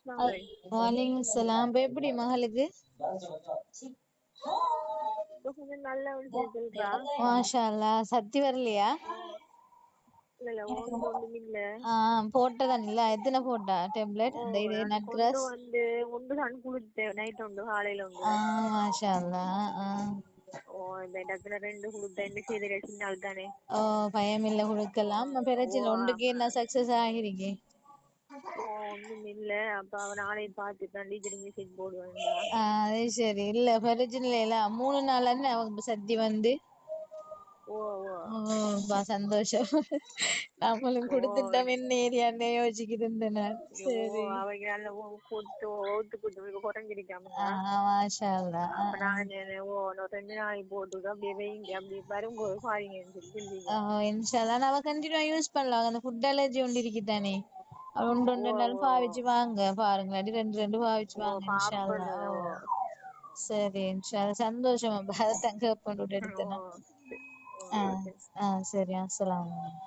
வாலைக்கும் சலாம். இப்ப எப்படி மகளுக்கு? நல்ல சொல்றா. மாஷா அல்லாஹ். சத்தி வரலையா? போட்டதான் இல்ல. எத்தனை போட்டா டேப்லெட்? அந்த இது நட் கிராஸ் ஒன்றுதான் குளித்தேன். நைட் ஒன்று காலையில ஒன்று. மாஷா அல்லாஹ். இந்த இடத்துல 2 குளித்தேன். செய்த சின்னால் தானே. பயம் இல்ல குடுக்கலாம். பிரச்சனை ஒன்றுக்கு என்ன சக்சஸ் ஆகிருக்கே. ஒண்ணும் இல்ல. அப்ப அவன் நாளை பார்த்துட்டான். டீச்சர் மெசேஜ் போடுவான்டா. அது சரி. இல்ல பிரச்சனை இல்ல. 3 நாள் அவங்க சத்தி வந்து சந்தோஷம். நம்மளும் கொடுத்துட்டோம் என்ன ஏரியான்னு யோசிச்சுக்கிட்டு இருந்தேன். சரி மாஷா அல்லாஹ். அப்ப நான் 2 நாளைக்கு போட்டு அப்படியே வைங்க அப்படி வரும்போது பாருங்கன்னு சொல்லி இன்ஷா அல்லாஹ் அவ கண்டினியூ யூஸ் பண்ணலாம். அந்த ஃபுட் அலர்ஜி ஒன்று இருக்குதானே, ஒன்று நாள் பாவிச்சு வாங்க பாருங்க. 2 பாவிச்சு வாங்க இன்ஷா அல்லாஹ். சரி இன்ஷா அல்லாஹ். சந்தோஷமா தங்க கொண்டு எடுத்தேன். சரி அஸ்ஸலாமு அலைக்கும்.